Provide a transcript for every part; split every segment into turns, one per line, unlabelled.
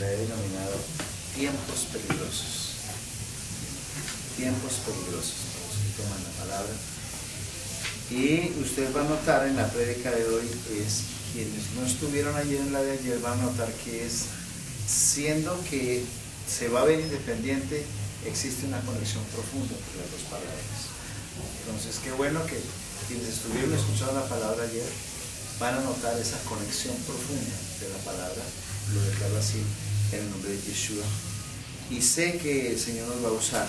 la he denominado tiempos peligrosos. Tiempos peligrosos para los que toman la palabra. Y usted va a notar en la prédica de hoy, quienes no estuvieron ayer en la de ayer van a notar que siendo que se va a ver independiente, existe una conexión profunda entre las dos palabras. Entonces, qué bueno que quienes estuvieron escuchando la palabra ayer van a notar esa conexión profunda de la palabra, lo declaro así en el nombre de Yeshua. Y sé que el Señor nos va a usar.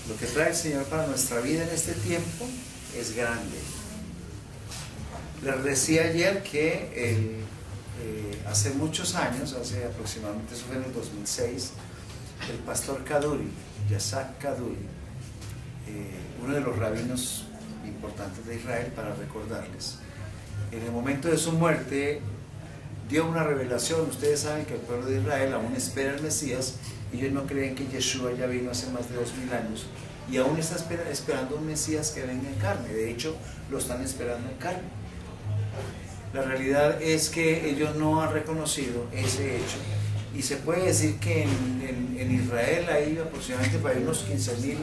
Lo que trae el Señor para nuestra vida en este tiempo es grande. Les decía ayer que hace muchos años, hace aproximadamente, eso fue en el 2006, el pastor Kaduri, Yitzhak Kaduri, uno de los rabinos importantes de Israel, para recordarles, en el momento de su muerte dio una revelación. Ustedes saben que el pueblo de Israel aún espera el Mesías. Ellos no creen que Yeshua ya vino hace más de 2000 años y aún está esperando un Mesías que venga en carne. De hecho, lo están esperando en carne. La realidad es que ellos no han reconocido ese hecho, y se puede decir que en Israel hay aproximadamente para unos 15.000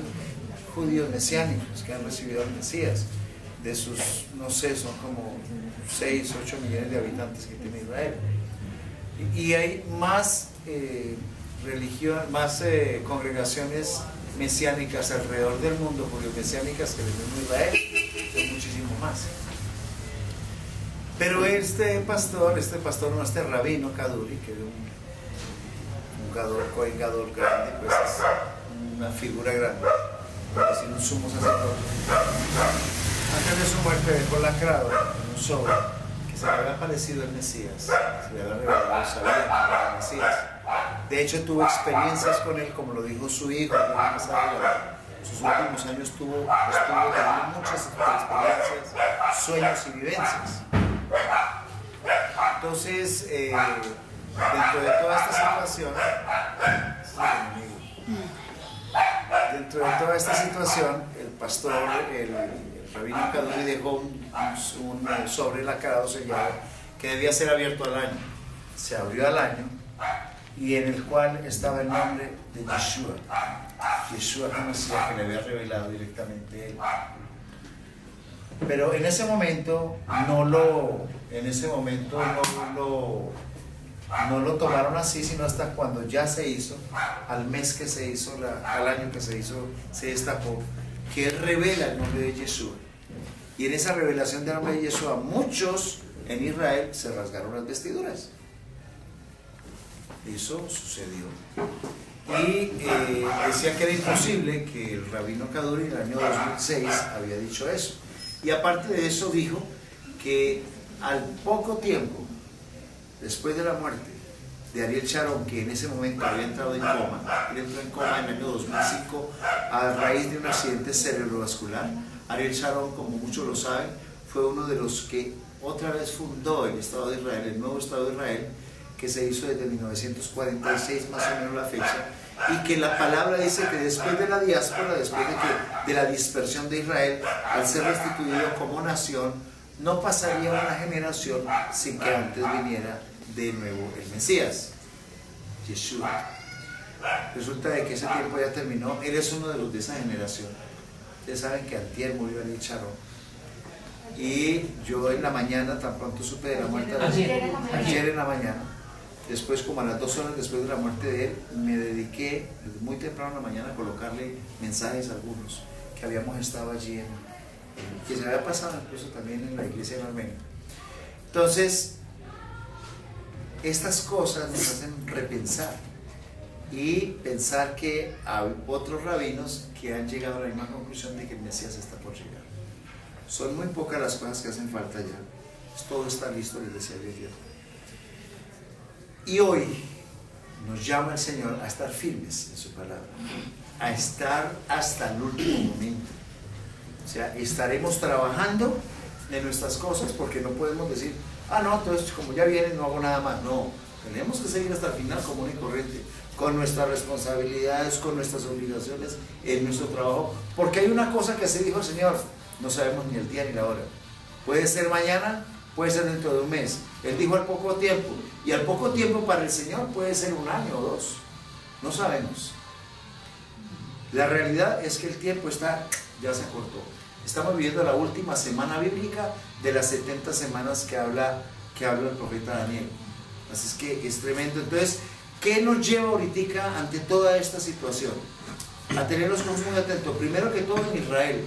judíos mesiánicos que han recibido al Mesías. De sus, no sé, son como 6, 8 millones de habitantes que tiene Israel. Y hay más congregaciones mesiánicas alrededor del mundo, judío-mesiánicas, que en el mismo Israel, es muchísimo más. Pero este rabino Kaduri, que era un Kohen Gadol grande, pues es una figura grande, por decir un sumo sacerdote. Antes de su muerte dejó lacrado en un sobre que se le había aparecido el Mesías, se le había revelado, sabía que era el Mesías. De hecho, tuvo experiencias con él, como lo dijo su hijo. Sus últimos años tuvo muchas experiencias, sueños y vivencias. Entonces, dentro de toda esta situación, el pastor, el rabino Kaduri dejó un sobre lacrado sellado que debía ser abierto al año. Se abrió al año, y en el cual estaba el nombre de Yeshua. Yeshua conocía, que le había revelado directamente él. Pero en ese momento no lo tomaron así, sino hasta cuando ya se hizo, al mes que se hizo, al año que se hizo, se destapó que él revela el nombre de Yeshua. Y en esa revelación del nombre de Yeshua, muchos en Israel se rasgaron las vestiduras. Eso sucedió. Y decía que era imposible, que el rabino Kaduri en el año 2006 había dicho eso. Y aparte de eso dijo que al poco tiempo, después de la muerte de Ariel Sharon, que en ese momento había entrado en coma, él entró en coma en el año 2005 a raíz de un accidente cerebrovascular. Ariel Sharon, como muchos lo saben, fue uno de los que otra vez fundó el Estado de Israel, el nuevo Estado de Israel, que se hizo desde 1946 más o menos la fecha, y que la palabra dice que después de la diáspora, después de la dispersión de Israel, al ser restituido como nación, no pasaría una generación sin que antes viniera de nuevo el Mesías, Yeshua. Resulta de que ese tiempo ya terminó. Él es uno de los de esa generación. Ustedes saben que antier murió Ariel Sharon, y yo en la mañana, tan pronto supe de la muerte de ayer en la mañana, después, como a las 2 horas después de la muerte de él, me dediqué muy temprano en la mañana a colocarle mensajes a algunos que habíamos estado allí, que se había pasado incluso también en la iglesia en Armenia. Entonces, estas cosas nos hacen repensar y pensar que hay otros rabinos que han llegado a la misma conclusión de que el Mesías está por llegar. Son muy pocas las cosas que hacen falta ya. Todo está listo, les decía yo ayer. Y hoy nos llama el Señor a estar firmes en su palabra, a estar hasta el último momento. O sea, estaremos trabajando en nuestras cosas, porque no podemos decir, no, entonces como ya viene no hago nada más. No, tenemos que seguir hasta el final común y corriente, con nuestras responsabilidades, con nuestras obligaciones en nuestro trabajo, porque hay una cosa que se dijo el Señor: no sabemos ni el día ni la hora. Puede ser mañana puede ser dentro de un mes. Él dijo al poco tiempo, y al poco tiempo para el Señor puede ser un año o dos, no sabemos. La realidad es que el tiempo ya se cortó. Estamos viviendo la última semana bíblica de las 70 semanas que habla el profeta Daniel. Así es que es tremendo. Entonces, ¿qué nos lleva ahorita ante toda esta situación? A tener los ojos muy atentos. Primero que todo en Israel.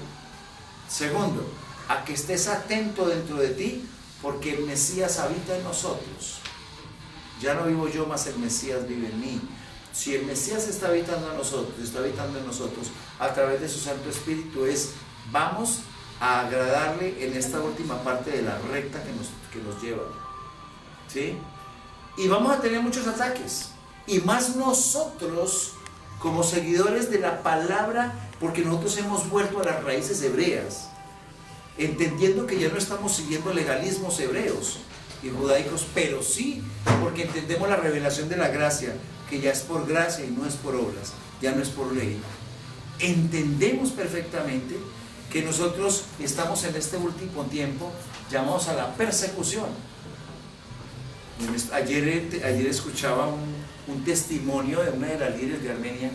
Segundo, a que estés atento dentro de ti, porque el Mesías habita en nosotros. Ya no vivo yo, mas el Mesías vive en mí. Si el Mesías está habitando en nosotros a través de su Santo Espíritu, vamos a agradarle en esta última parte de la recta que nos lleva, ¿sí? Y vamos a tener muchos ataques, y más nosotros como seguidores de la palabra, porque nosotros hemos vuelto a las raíces hebreas, entendiendo que ya no estamos siguiendo legalismos hebreos y judaicos, pero sí porque entendemos la revelación de la gracia, que ya es por gracia y no es por obras, ya no es por ley. Entendemos perfectamente que nosotros estamos en este último tiempo llamados a la persecución. Ayer escuchaba un testimonio de una de las líderes de Armenia,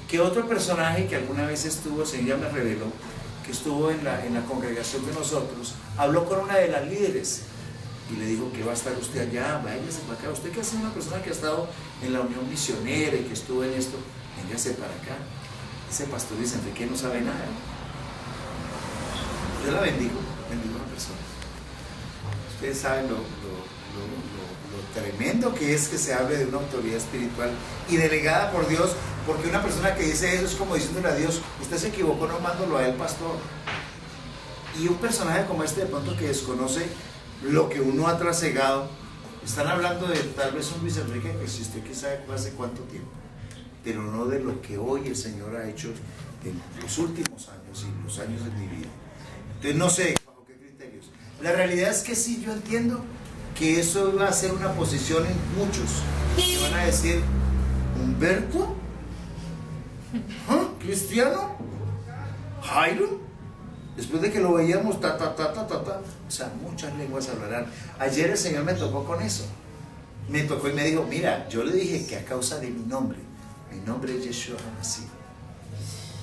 que otro personaje que alguna vez estuvo, ella me reveló, que estuvo en la congregación de nosotros, habló con una de las líderes y le dijo que va a estar usted allá, váyase para acá. Usted que es una persona que ha estado en la unión misionera y que estuvo en esto, véngase para acá. Ese pastor dice, Enrique no sabe nada. Yo la bendigo a la persona. Ustedes saben lo tremendo que es que se hable de una autoridad espiritual y delegada por Dios, porque una persona que dice eso es como diciéndole a Dios, usted se equivocó, no mándolo a él, pastor. Y un personaje como este de pronto que desconoce lo que uno ha trasegado, están hablando de tal vez un Luis Enrique que existe quizá hace cuánto tiempo, pero no de lo que hoy el Señor ha hecho en los últimos años y los años de mi vida. Entonces no sé bajo qué criterios. La realidad es que sí, yo entiendo que eso va a ser una posición en muchos que van a decir, ¿Humberto? ¿Ah? ¿Cristiano? ¿Jairo? Después de que lo veíamos, o sea, muchas lenguas hablarán. Ayer el Señor me tocó con eso. Me tocó y me dijo, mira, yo le dije que a causa de mi nombre es Yeshua HaMashiach,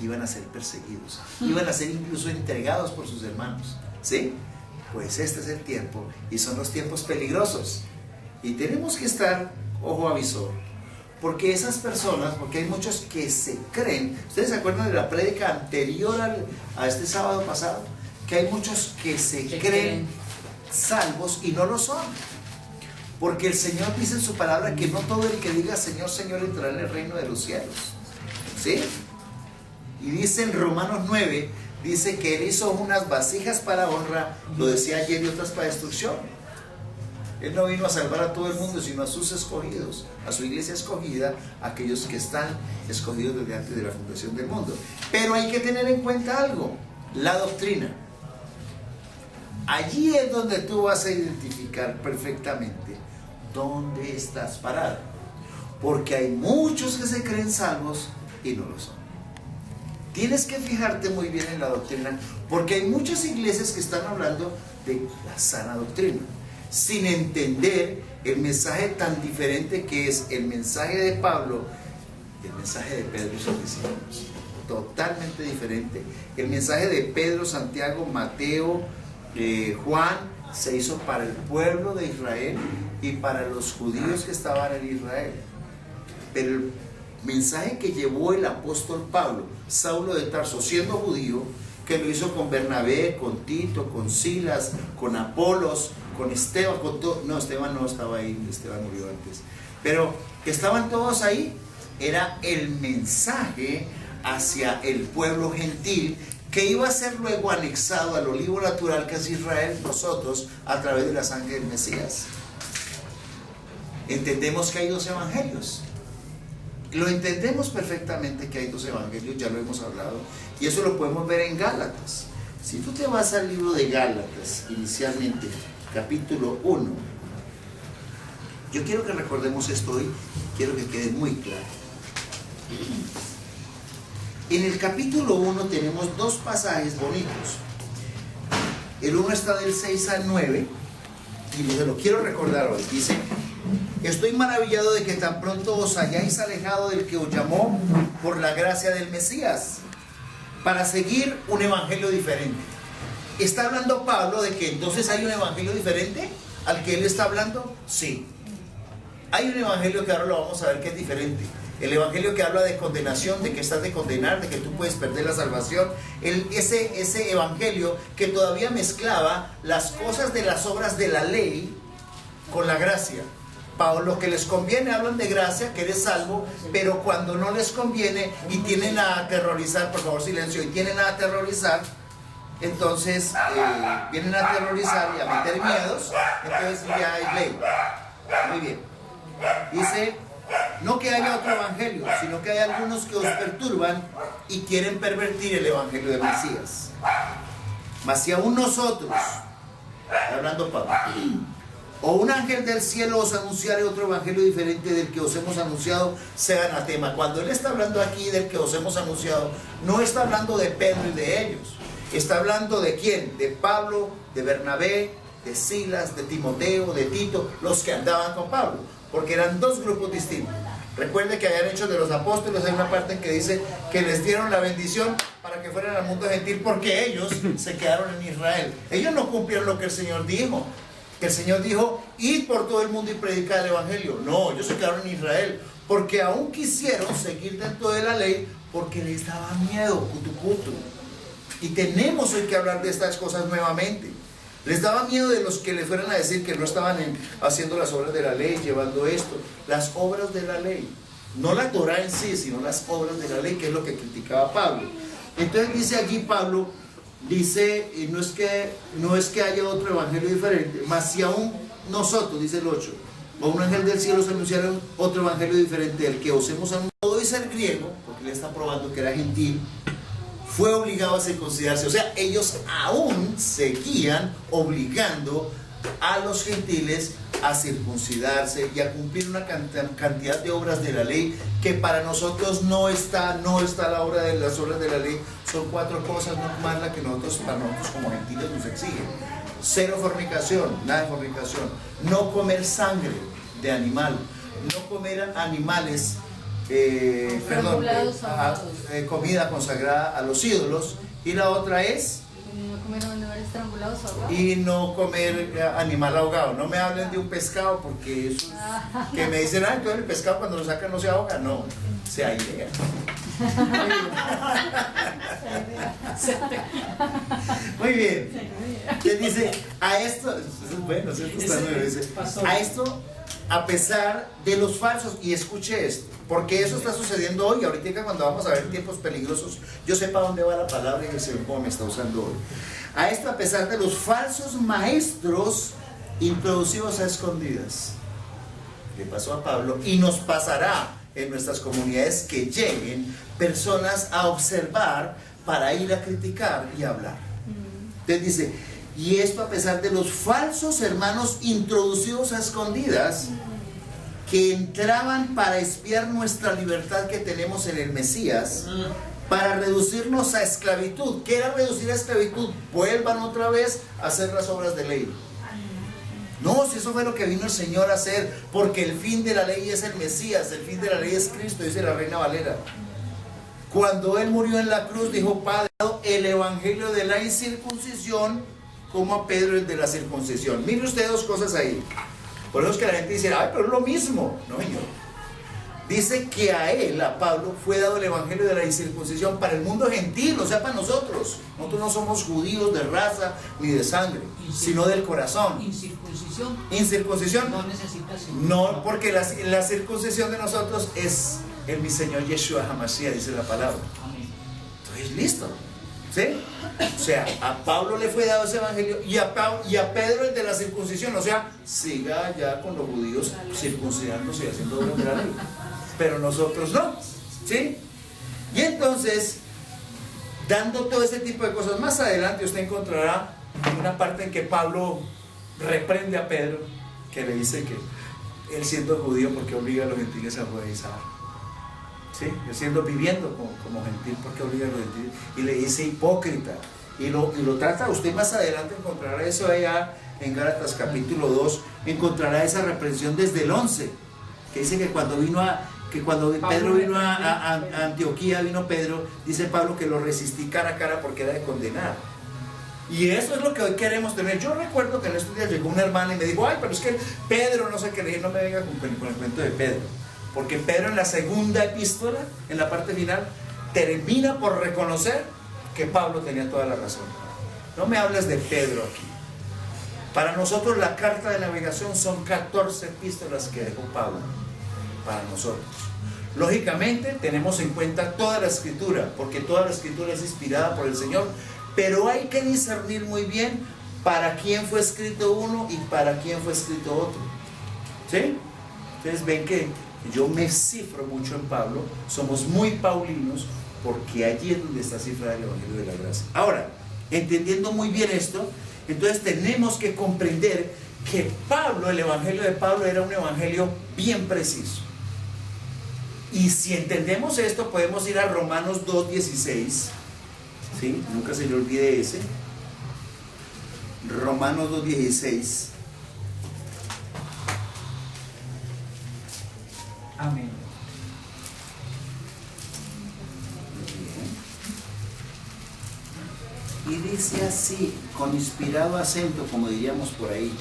iban a ser perseguidos, iban a ser incluso entregados por sus hermanos, ¿sí? Pues este es el tiempo, y son los tiempos peligrosos, y tenemos que estar ojo avisor, porque esas personas, porque hay muchos que se creen, ¿ustedes se acuerdan de la prédica anterior a este sábado pasado? Que hay muchos que se creen salvos y no lo son, porque el Señor dice en su palabra que no todo el que diga Señor, Señor entrará en el reino de los cielos, ¿sí? Y dice en Romanos 9, dice que Él hizo unas vasijas para honra, lo decía ayer, y otras para destrucción. Él no vino a salvar a todo el mundo, sino a sus escogidos, a su iglesia escogida, aquellos que están escogidos desde antes de la fundación del mundo. Pero hay que tener en cuenta algo, la doctrina. Allí es donde tú vas a identificar perfectamente dónde estás parado, porque hay muchos que se creen salvos y no lo son. Tienes que fijarte muy bien en la doctrina, porque hay muchas iglesias que están hablando de la sana doctrina, sin entender el mensaje tan diferente que es el mensaje de Pablo y el mensaje de Pedro y sus discípulos. Totalmente diferente. El mensaje de Pedro, Santiago, Mateo, Juan se hizo para el pueblo de Israel y para los judíos que estaban en Israel. Pero el mensaje que llevó el apóstol Pablo, Saulo de Tarso, siendo judío, que lo hizo con Bernabé, con Tito, con Silas, con Apolos, con Esteban, con todo. No, Esteban no estaba ahí, Esteban murió antes, pero que estaban todos ahí. Era el mensaje hacia el pueblo gentil que iba a ser luego anexado al olivo natural que es Israel, nosotros, a través de la sangre del Mesías. Entendemos que hay dos evangelios. Lo entendemos perfectamente que hay dos evangelios, ya lo hemos hablado, y eso lo podemos ver en Gálatas. Si tú te vas al libro de Gálatas, inicialmente, capítulo 1, yo quiero que recordemos esto hoy, quiero que quede muy claro. En el capítulo 1 tenemos dos pasajes bonitos. El uno está del 6 al 9 y se lo quiero recordar hoy. Dice: estoy maravillado de que tan pronto os hayáis alejado del que os llamó por la gracia del Mesías, para seguir un evangelio diferente. ¿Está hablando Pablo de que entonces hay un evangelio diferente al que él está hablando? Sí. Hay un evangelio que ahora lo vamos a ver que es diferente. El evangelio que habla de condenación, de que estás de condenar, de que tú puedes perder la salvación. Ese evangelio que todavía mezclaba las cosas de las obras de la ley con la gracia. Para lo que les conviene hablan de gracia, que eres salvo, pero cuando no les conviene y tienen a aterrorizar, por favor silencio, y tienen a aterrorizar, entonces vienen a aterrorizar y a meter miedos, entonces ya hay ley. Muy bien. Dice: no que haya otro evangelio, sino que hay algunos que os perturban y quieren pervertir el evangelio del Mesías. Mas si aún nosotros, hablando Pablo, o un ángel del cielo os anunciare otro evangelio diferente del que os hemos anunciado, sea anatema. Cuando él está hablando aquí del que os hemos anunciado, no está hablando de Pedro y de ellos. Está hablando de quién, de Pablo, de Bernabé, de Silas, de Timoteo, de Tito, los que andaban con Pablo, porque eran dos grupos distintos. Recuerde que habían Hechos de los Apóstoles, hay una parte en que dice que les dieron la bendición para que fueran al mundo gentil, porque ellos se quedaron en Israel. Ellos no cumplieron lo que el Señor dijo. El Señor dijo: id por todo el mundo y predicad el evangelio. No, ellos se quedaron en Israel, porque aún quisieron seguir dentro de la ley, porque les daba miedo, cutucutu. Y tenemos hoy que hablar de estas cosas nuevamente. Les daba miedo de los que les fueran a decir que no estaban haciendo las obras de la ley, llevando esto, las obras de la ley, no la Torah en sí, sino las obras de la ley, que es lo que criticaba Pablo. Entonces dice allí Pablo, dice, no es que haya otro evangelio diferente, mas si aún nosotros, dice el 8, o un ángel del cielo os anunciaron otro evangelio diferente del que os hemos anunciado. Todo es el griego, porque le está probando que era gentil, fue obligado a circuncidarse. O sea, ellos aún seguían obligando a los gentiles a circuncidarse y a cumplir una cantidad de obras de la ley que para nosotros no está la obra de las obras de la ley. Son 4 cosas, no más la que para nosotros como gentiles nos exigen: 0 fornicación, nada de fornicación; no comer sangre de animal; no comer animales, comida consagrada a los ídolos; y la otra es
no comer animales estrangulados ahogados.
Y no comer animal ahogado. No me hablen de un pescado, porque eso es, que me dicen: que el pescado cuando lo sacan no se ahoga. No, se airea. Muy bien. Entonces dice: a esto, bueno, esto está nuevo, dice, a esto, a pesar de los falsos, y escuche esto, porque eso está sucediendo hoy. Ahorita, cuando vamos a ver tiempos peligrosos, yo sé para dónde va la palabra y el Señor cómo me está usando hoy. A esto, a pesar de los falsos maestros introducidos a escondidas. Le pasó a Pablo y nos pasará en nuestras comunidades, que lleguen personas a observar para ir a criticar y hablar. Entonces dice: y esto a pesar de los falsos hermanos introducidos a escondidas, que entraban para espiar nuestra libertad que tenemos en el Mesías, para reducirnos a esclavitud. ¿Qué era reducir a esclavitud? Vuelvan otra vez a hacer las obras de ley. No, si eso fue lo que vino el Señor a hacer, porque el fin de la ley es el Mesías, el fin de la ley es Cristo, dice la Reina Valera. Cuando Él murió en la cruz, dijo: Padre, el evangelio de la incircuncisión como a Pedro el de la circuncisión. Mire usted 2 cosas ahí. Por eso es que la gente dice: ay, pero es lo mismo. No, señor. Dice que a él, a Pablo, fue dado el evangelio de la incircuncisión para el mundo gentil, o sea, para nosotros. Nosotros no somos judíos de raza ni de sangre, sino del corazón.
Incircuncisión.
Incircuncisión.
No necesitas.
No, porque la circuncisión de nosotros es en mi Señor Yeshua HaMashiach, dice la palabra. Entonces, listo. ¿Sí? O sea, a Pablo le fue dado ese evangelio, y a Pedro el de la circuncisión. O sea, siga ya con los judíos circuncidándose y haciendo obras de la ley, pero nosotros no. ¿Sí? Y entonces, dando todo ese tipo de cosas, más adelante usted encontrará una parte en que Pablo reprende a Pedro, que le dice que él, siendo judío, porque obliga a los gentiles a judaizar. ¿Sí? Él viviendo como gentil, porque obliga a los gentiles, y le dice hipócrita, y lo trata. Usted más adelante encontrará eso allá en Gálatas capítulo 2, encontrará esa reprensión desde el 11, que dice que cuando Pedro vino a Antioquía, vino Pedro, dice Pablo que lo resistí cara a cara porque era de condenar. Y eso es lo que hoy queremos tener. Yo recuerdo que en estos días llegó una hermana y me dijo, ay, pero es que Pedro, no sé qué, le dije, no me venga con el cuento de Pedro, porque Pedro en la segunda epístola, en la parte final, termina por reconocer que Pablo tenía toda la razón. No me hables de Pedro aquí. Para nosotros la carta de navegación son 14 epístolas que dejó Pablo para nosotros. Lógicamente tenemos en cuenta toda la escritura, porque toda la escritura es inspirada por el Señor, pero hay que discernir muy bien para quién fue escrito uno y para quién fue escrito otro. ¿Sí? Ustedes ven que yo me cifro mucho en Pablo, somos muy paulinos, porque allí es donde está cifrada el Evangelio de la Gracia. Ahora, entendiendo muy bien esto, entonces tenemos que comprender que Pablo, el Evangelio de Pablo era un evangelio bien preciso. Y si entendemos esto, podemos ir a Romanos 2:16. ¿Sí? Nunca se le olvide ese. Romanos 2:16.
Amén.
Y dice así, con inspirado acento, como diríamos por ahí.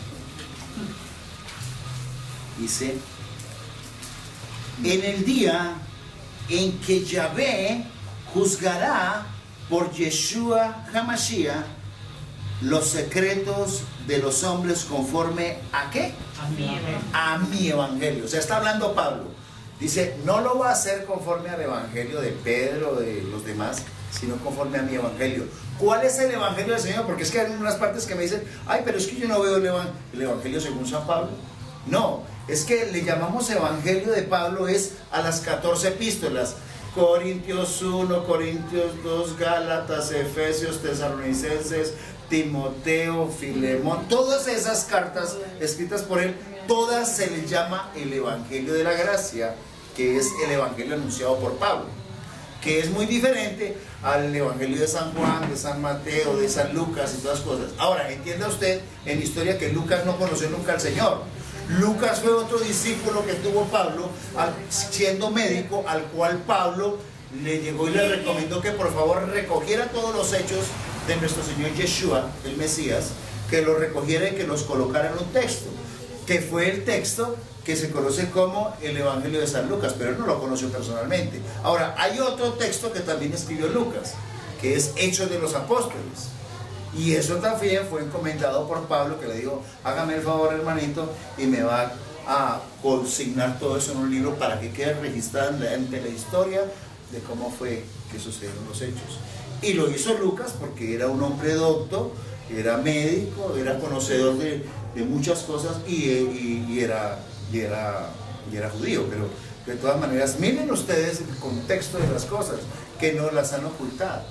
Dice, en el día en que Yahvé juzgará por Yeshua HaMashiach los secretos de los hombres conforme a ¿qué? A mi evangelio. O sea, está hablando Pablo. Dice, no lo va a hacer conforme al evangelio de Pedro, de los demás, sino conforme a mi evangelio. ¿Cuál es el evangelio del Señor? Porque es que hay unas partes que me dicen, ay, pero es que yo no veo el evangelio según San Pablo. No, es que le llamamos evangelio de Pablo es a las 14 epístolas. Corintios 1, Corintios 2, Gálatas, Efesios, Tesalonicenses, Timoteo, Filemón, todas esas cartas escritas por él, todas se les llama el Evangelio de la Gracia, que es el Evangelio anunciado por Pablo, que es muy diferente al Evangelio de San Juan, de San Mateo, de San Lucas y todas las cosas. Ahora, entienda usted en historia que Lucas no conoció nunca al Señor. Lucas fue otro discípulo que tuvo Pablo, siendo médico, al cual Pablo le llegó y le recomendó que por favor recogiera todos los hechos de nuestro Señor Yeshua, el Mesías, que los recogiera y que los colocara en un texto, que fue el texto que se conoce como el Evangelio de San Lucas, pero él no lo conoció personalmente. Ahora, hay otro texto que también escribió Lucas, que es Hechos de los Apóstoles. Y eso también fue encomendado por Pablo, que le dijo, hágame el favor, hermanito, y me va a consignar todo eso en un libro para que quede registrado ante la historia de cómo fue que sucedieron los hechos. Y lo hizo Lucas porque era un hombre docto, era médico, era conocedor de muchas cosas y era judío, pero de todas maneras, miren ustedes el contexto de las cosas, que no las han ocultado.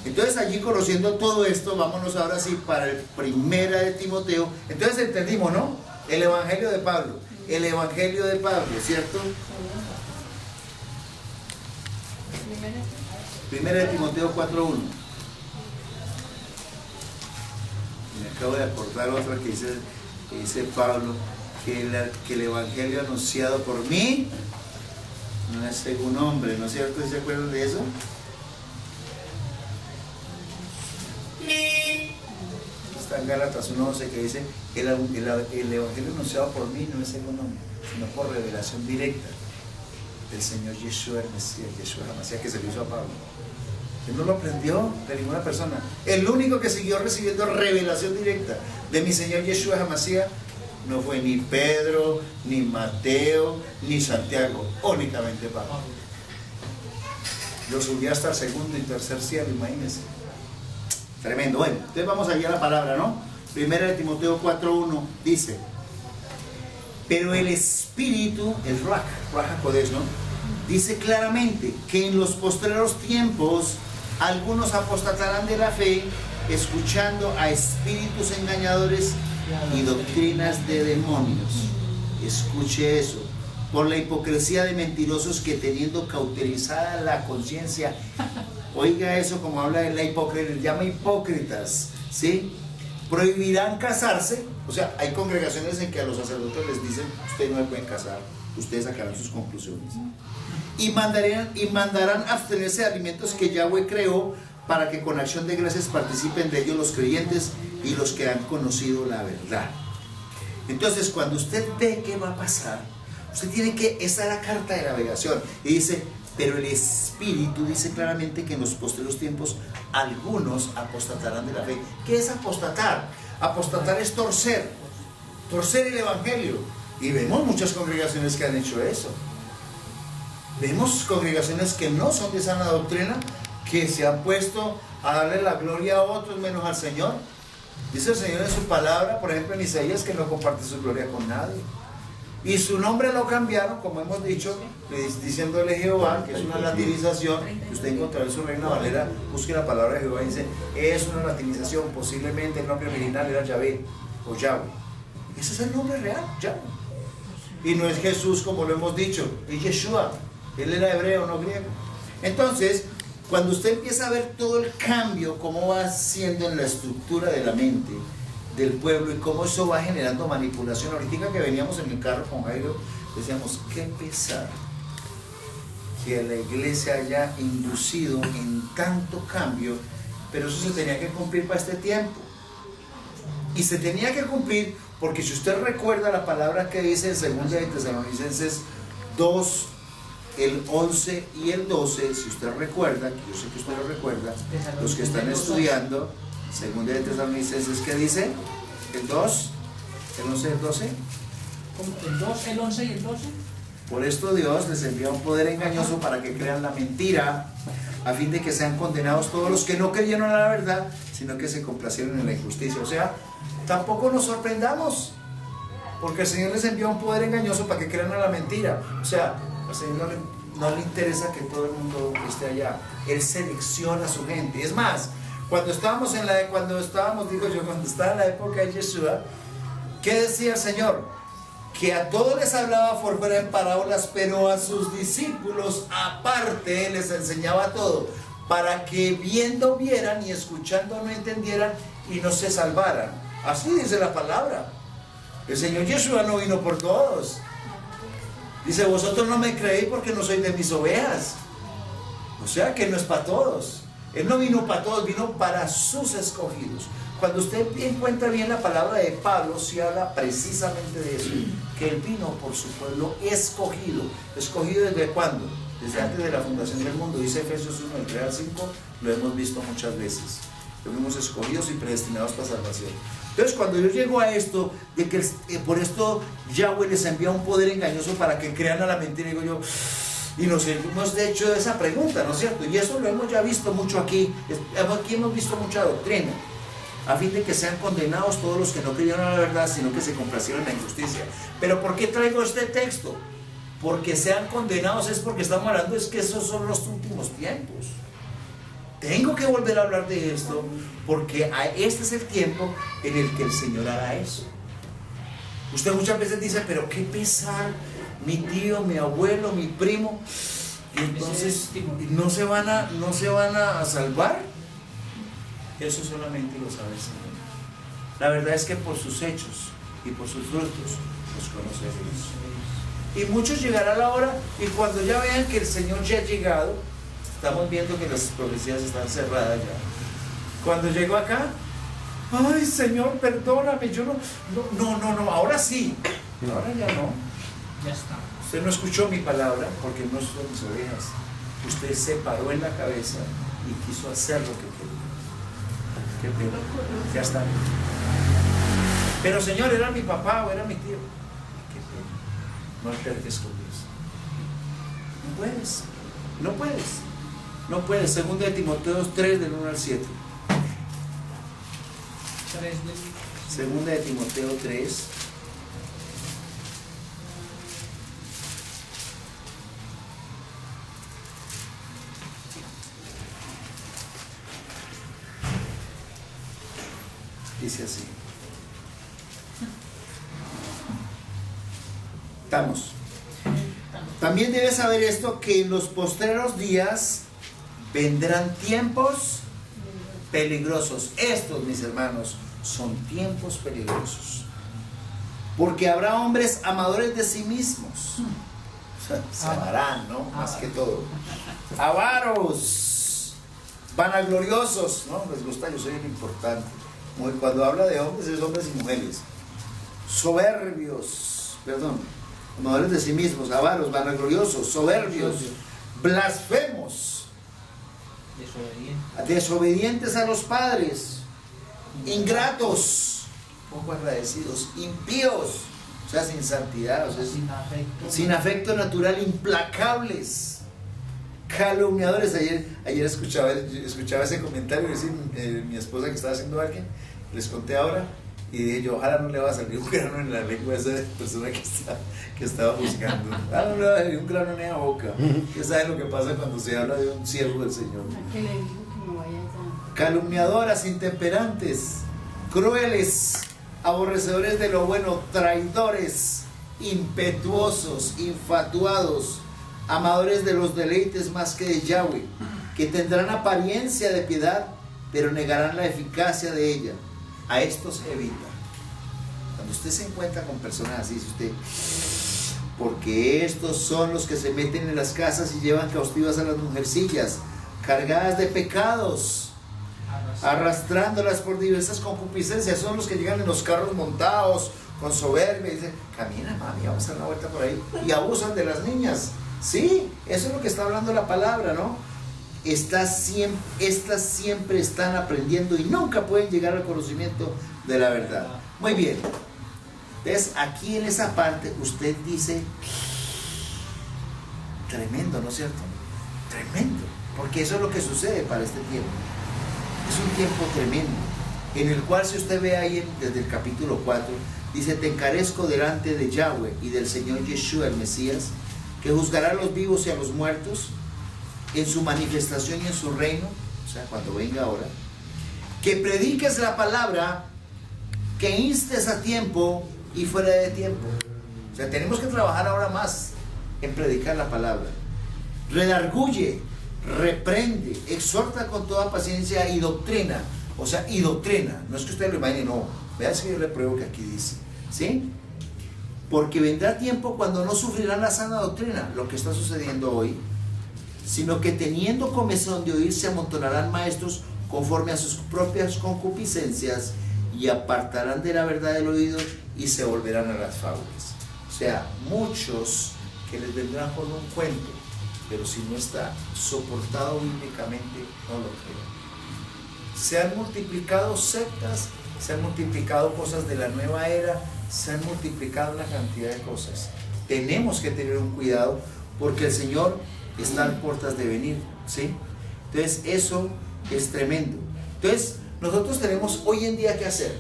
Entonces allí, conociendo todo esto, vámonos ahora sí para el primera de Timoteo. Entonces entendimos, ¿no? El Evangelio de Pablo, ¿cierto? Primera de Timoteo 4:1. Me acabo de acordar otra que dice Pablo, que el Evangelio anunciado por mí no es según hombre, ¿no es cierto? ¿Se acuerdan de eso? Está en Gálatas 1:11 que dice, el Evangelio anunciado por mí no es según hombre, sino por revelación directa del Señor Yeshua, el Mesías, Yeshua HaMashiach, que se lo hizo a Pablo. Él no lo aprendió de ninguna persona. El único que siguió recibiendo revelación directa de mi Señor Yeshua HaMashiach no fue ni Pedro, ni Mateo, ni Santiago, únicamente Pablo. Lo subió hasta el segundo y tercer cielo, imagínense. Tremendo. Bueno, entonces vamos allá a la palabra, ¿no? Primera de Timoteo 4:1 dice, pero el Espíritu, el Ruach HaKodesh, ¿no? Dice claramente que en los postreros tiempos algunos apostatarán de la fe, escuchando a espíritus engañadores y doctrinas de demonios. Escuche eso. Por la hipocresía de mentirosos que, teniendo cauterizada la conciencia, oiga eso como habla de la hipocresía, llama hipócritas, ¿sí? prohibirán casarse. O sea, hay congregaciones en que a los sacerdotes les dicen, ustedes no se pueden casar, ustedes sacarán sus conclusiones. Y mandarán abstenerse de alimentos que Yahweh creó para que con acción de gracias participen de ellos los creyentes y los que han conocido la verdad. Entonces, cuando usted ve qué va a pasar, usted tiene que, esa es la carta de navegación, y dice, pero el Espíritu dice claramente que en los posteriores tiempos algunos apostatarán de la fe. ¿Qué es apostatar? Apostatar es torcer el Evangelio. Y vemos muchas congregaciones que han hecho eso. Vemos congregaciones que no son de sana doctrina, que se han puesto a darle la gloria a otros menos al Señor. Dice el Señor en su palabra, por ejemplo en Isaías, que no comparte su gloria con nadie. Y su nombre lo cambiaron, como hemos dicho, diciéndole Jehová, que es una latinización. Usted encontrará en su Reina Valera, busque la palabra de Jehová y dice, es una latinización, posiblemente el nombre original era Yahvé o Yahweh. Ese es el nombre real, Yahweh. Y no es Jesús como lo hemos dicho, es Yeshua. Él era hebreo, no griego. Entonces, cuando usted empieza a ver todo el cambio, cómo va haciendo en la estructura de la mente del pueblo y cómo eso va generando manipulación. Ahorita que veníamos en el carro con Jairo, decíamos, qué pesar que la iglesia haya inducido en tanto cambio, pero eso se tenía que cumplir para este tiempo. Y se tenía que cumplir porque si usted recuerda la palabra que dice en 2 de Tesalonicenses 2, el 11 y el 12, si usted recuerda, que yo sé que usted lo recuerda, los que están estudiando, 2 de Tesalonicenses, ¿qué dice? El 2, el 11 y el 12.
¿El 2, el 11 y el 12?
Por esto Dios les envía un poder engañoso para que crean la mentira, a fin de que sean condenados todos los que no creyeron a la verdad, sino que se complacieron en la injusticia. O sea, tampoco nos sorprendamos, porque el Señor les envía un poder engañoso para que crean a la mentira. O sea, al Señor no le interesa que todo el mundo esté allá. Él selecciona a su gente. Es más, cuando estaba en la época de Yeshua, ¿qué decía el Señor? Que a todos les hablaba por fuera en parábolas, pero a sus discípulos aparte les enseñaba todo, para que viendo vieran y escuchando no entendieran y no se salvaran. Así dice la palabra. El Señor Yeshua no vino por todos. Dice, vosotros no me creéis porque no sois de mis ovejas. O sea que no es para todos. Él no vino para todos, vino para sus escogidos. Cuando usted encuentra bien la palabra de Pablo, se habla precisamente de eso, que él vino por su pueblo escogido. ¿Escogido desde cuándo? Desde antes de la fundación del mundo. Dice Efesios 1, del 3 al 5, lo hemos visto muchas veces. Fuimos escogidos y predestinados para salvación. Entonces, cuando yo llego a esto, de que por esto Yahweh les envía un poder engañoso para que crean a la mentira, digo yo, y nos hemos hecho esa pregunta, ¿no es cierto? Y eso lo hemos ya visto mucho aquí. Aquí hemos visto mucha doctrina, a fin de que sean condenados todos los que no creyeron a la verdad, sino que se complacieron en la injusticia. Pero ¿por qué traigo este texto? Porque sean condenados es porque estamos hablando, es que esos son los últimos tiempos. Tengo que volver a hablar de esto, porque este es el tiempo en el que el Señor hará eso. Usted muchas veces dice, pero qué pesar, mi tío, mi abuelo, mi primo, y entonces no se van a salvar. Eso solamente lo sabe el Señor. La verdad es que por sus hechos y por sus frutos los conoce Dios. Y muchos llegará la hora, y cuando ya vean que el Señor ya ha llegado, estamos viendo que las profecías están cerradas ya. Cuando llego acá, ay Señor, perdóname, yo no, ahora sí, ahora ya no.
Ya está.
Usted no escuchó mi palabra porque no son mis ovejas. Usted se paró en la cabeza y quiso hacer lo que quería. Qué pena. Ya está. Pero Señor, era mi papá o era mi tío. Qué pena. No alterques con Dios. No puedes. Segunda de Timoteo 3, del 1 al 7. Segunda de Timoteo 3. Dice así. Estamos. También debes saber esto, que en los postreros días vendrán tiempos peligrosos. Estos, mis hermanos, son tiempos peligrosos. Porque habrá hombres amadores de sí mismos. O sea, se amarán, ¿no? Más que todo. Avaros, vanagloriosos, ¿no? Les gusta, yo soy el importante. Cuando habla de hombres, es hombres y mujeres. Soberbios, amadores de sí mismos, avaros, vanagloriosos, soberbios, blasfemos, desobedientes a los padres, ingratos, poco agradecidos, impíos, o sea, sin santidad, o sea, sin afecto natural, implacables, calumniadores. Ayer escuchaba ese comentario, decir, mi esposa que estaba haciendo alguien, les conté ahora, y dije yo, ojalá no le va a salir un grano en la lengua a esa persona que estaba buscando. No le va a salir un grano en la boca. ¿Qué sabe lo que pasa cuando se habla de un siervo del Señor?
¿Qué le digo que me vaya a...
Calumniadoras, intemperantes, crueles, aborrecedores de lo bueno, traidores, impetuosos, infatuados, amadores de los deleites más que de Yahweh, que tendrán apariencia de piedad, pero negarán la eficacia de ella. A estos evita. Cuando usted se encuentra con personas así, dice usted, porque estos son los que se meten en las casas y llevan cautivas a las mujercillas, cargadas de pecados, arrastrándolas por diversas concupiscencias. Son los que llegan en los carros montados con soberbia y dicen, camina mami, vamos a dar una vuelta por ahí, y abusan de las niñas. Sí, eso es lo que está hablando la palabra, ¿no? Estas siempre están aprendiendo y nunca pueden llegar al conocimiento de la verdad. Muy bien. ¿Ves? Aquí en esa parte usted dice, tremendo, ¿no es cierto? Tremendo. Porque eso es lo que sucede para este tiempo. Es un tiempo tremendo, en el cual, si usted ve ahí desde el capítulo 4, dice, te encarezco delante de Yahweh y del Señor Yeshua, el Mesías, que juzgará a los vivos y a los muertos en su manifestación y en su reino, o sea, cuando venga ahora, que prediques la palabra, que instes a tiempo y fuera de tiempo. O sea, tenemos que trabajar ahora más en predicar la palabra. Redarguye, reprende, exhorta con toda paciencia y doctrina. O sea, y doctrina, no es que usted lo imagine, no, vea si yo le pruebo que aquí dice, ¿sí? Porque vendrá tiempo cuando no sufrirán la sana doctrina, lo que está sucediendo hoy, sino que teniendo comezón de oír se amontonarán maestros conforme a sus propias concupiscencias y apartarán de la verdad del oído y se volverán a las fábulas. O sea, muchos que les vendrán con un cuento, pero si no está soportado bíblicamente, no lo creen. Se han multiplicado sectas, se han multiplicado cosas de la nueva era, se han multiplicado una cantidad de cosas. Tenemos que tener un cuidado porque el Señor está a puertas de venir, ¿sí? Entonces eso es tremendo. Entonces nosotros tenemos hoy en día que hacer.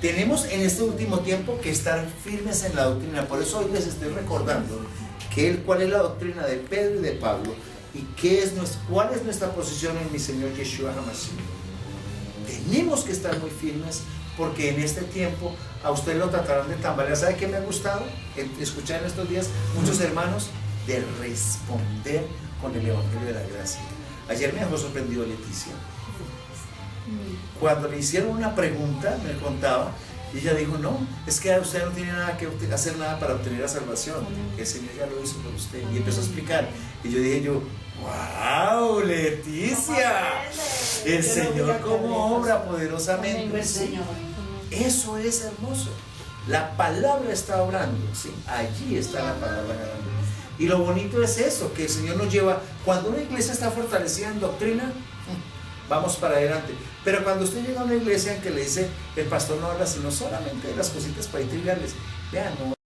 Tenemos en este último tiempo que estar firmes en la doctrina. Por eso hoy les estoy recordando cuál es la doctrina de Pedro y de Pablo y cuál es nuestra posición en mi Señor Yeshua HaMashiach. Tenemos que estar muy firmes porque en este tiempo a usted lo tratarán de tambalear. ¿Sabe qué me ha gustado? Escuchar en estos días muchos hermanos de responder con el Evangelio de la Gracia. Ayer me dejó sorprendido Leticia. Cuando le hicieron una pregunta, me contaba, y ella dijo, no, es que usted no tiene nada que hacer nada para obtener la salvación, el Señor ya lo hizo por usted. Y empezó a explicar, y yo dije wow, Leticia, el Señor como obra poderosamente. Eso es hermoso. La palabra está obrando, ¿sí? Allí está la palabra ganando. Y lo bonito es eso, que el Señor nos lleva, cuando una iglesia está fortalecida en doctrina, vamos para adelante. Pero cuando usted llega a una iglesia en que le dice, el pastor no habla sino solamente de las cositas para intrigarles, vean, no